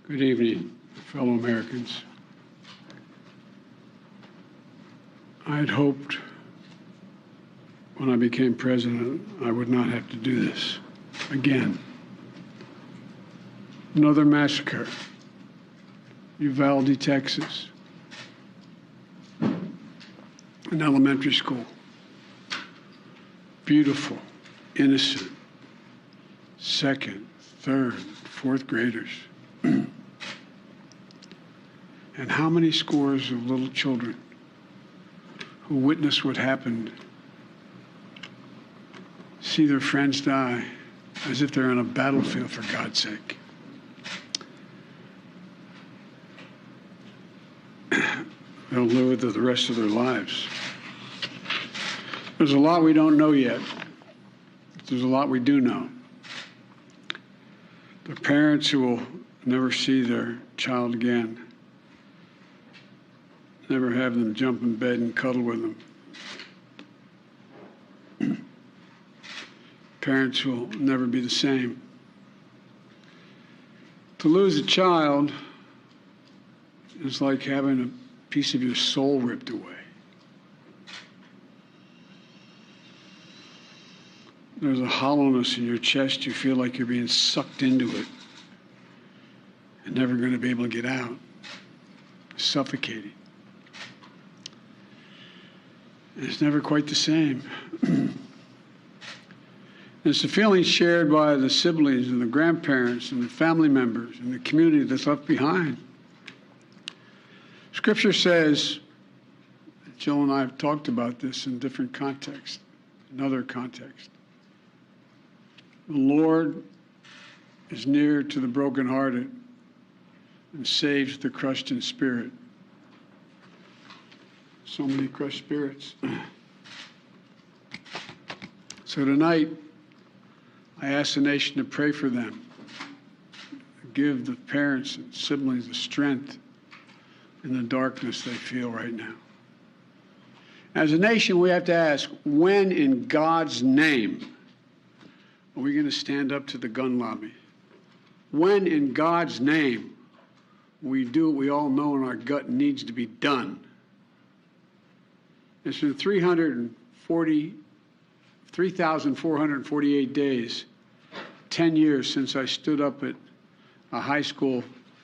Good evening, fellow Americans. I had hoped when I became president I would not have to do this again. Another massacre, Uvalde, Texas, an elementary school. Beautiful, innocent, second, third, fourth graders. And how many scores of little children who witness what happened see their friends die as if they're on a battlefield, for God's sake. They'll live with it the rest of their lives. There's a lot we don't know yet. There's a lot we do know. The parents who will never see their child again, never have them jump in bed and cuddle with them. Parents will never be the same. To lose a child is like having a piece of your soul ripped away. There's a hollowness in your chest. You feel like you're being sucked into it and never going to be able to get out. Suffocating. It's never quite the same. It's a feeling shared by the siblings and the grandparents and the family members and the community that's left behind. Scripture says, Jill and I have talked about this in different contexts, in other contexts. The Lord is near to the brokenhearted and saves the crushed in spirit. So many crushed spirits. So tonight, I ask the nation to pray for them. Give the parents and siblings the strength in the darkness they feel right now. As a nation, we have to ask, when in God's name are we going to stand up to the gun lobby? When in God's name we do what we all know in our gut needs to be done? It's been 3,448 days, 10 years since I stood up at a high school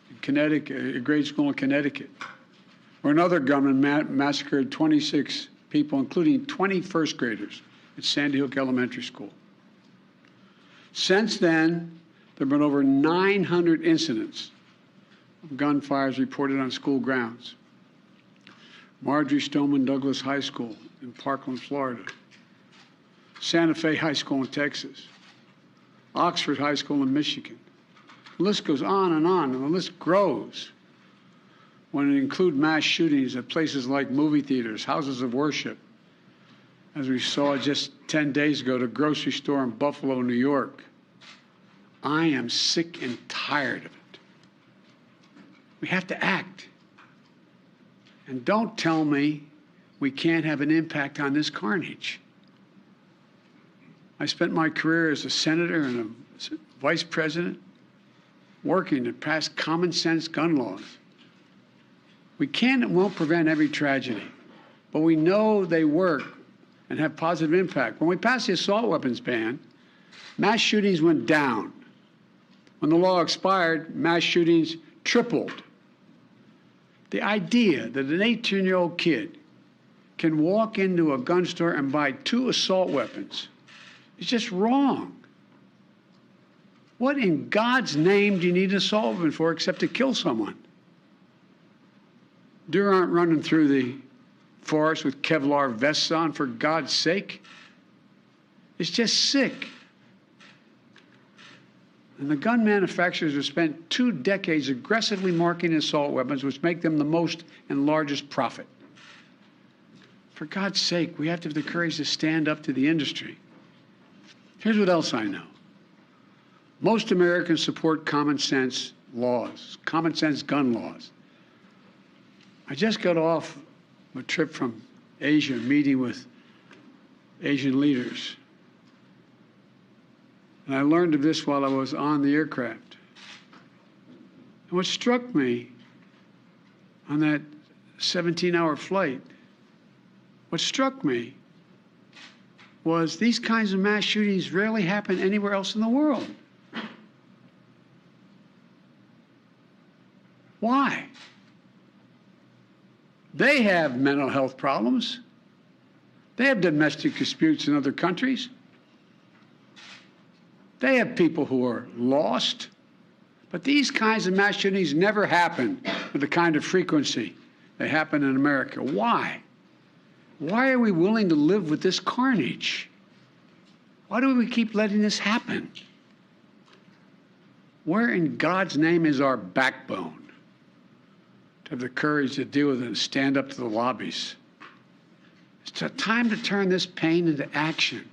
in Connecticut, a grade school in Connecticut, where another gunman massacred 26 people, including 20 first graders at Sandy Hook Elementary School. Since then, there have been over 900 incidents of gunfires reported on school grounds. Marjorie Stoneman Douglas High School in Parkland, Florida. Santa Fe High School in Texas. Oxford High School in Michigan. The list goes on, and the list grows when it includes mass shootings at places like movie theaters, houses of worship, as we saw just 10 days ago at a grocery store in Buffalo, New York. I am sick and tired of it. We have to act. And don't tell me we can't have an impact on this carnage. I spent my career as a senator and a vice president working to pass common sense gun laws. We can and won't prevent every tragedy, but we know they work and have positive impact. When we passed the assault weapons ban, mass shootings went down. When the law expired, mass shootings tripled. The idea that an 18-year-old kid can walk into a gun store and buy 2 assault weapons is just wrong. What in God's name do you need an assault weapon for except to kill someone? Deer aren't running through the forest with Kevlar vests on, for God's sake. It's just sick. And the gun manufacturers have spent 2 decades aggressively marketing assault weapons, which make them the most and largest profit. For God's sake, we have to have the courage to stand up to the industry. Here's what else I know. Most Americans support common sense laws, common sense gun laws. I just got off a trip from Asia, meeting with Asian leaders. And I learned of this while I was on the aircraft. And what struck me on that 17-hour flight, what struck me was these kinds of mass shootings rarely happen anywhere else in the world. Why? They have mental health problems. They have domestic disputes in other countries. They have people who are lost. But these kinds of mass shootings never happen with the kind of frequency they happen in America. Why? Why are we willing to live with this carnage? Why do we keep letting this happen? Where in God's name is our backbone to have the courage to deal with it and stand up to the lobbies? It's time to turn this pain into action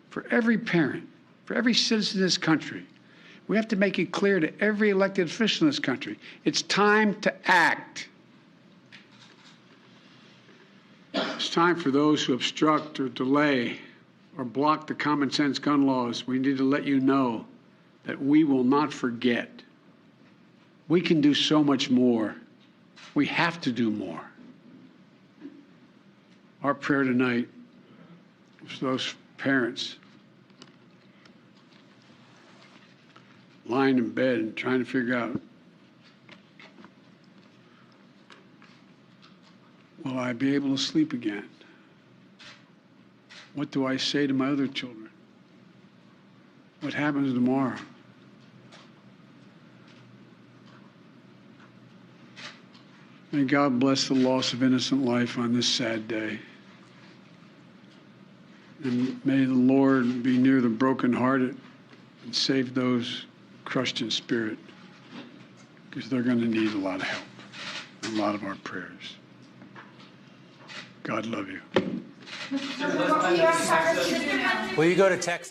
for every parent, for every citizen in this country. We have to make it clear to every elected official in this country, it's time to act. It's time for those who obstruct or delay or block the common sense gun laws. We need to let you know that we will not forget. We can do so much more. We have to do more. Our prayer tonight is for those parents lying in bed and trying to figure out, will I be able to sleep again? What do I say to my other children? What happens tomorrow? May God bless the loss of innocent life on this sad day. And may the Lord be near the brokenhearted and save those crushed in spirit, because they're going to need a lot of help, and a lot of our prayers. God love you. Will you go to Texas?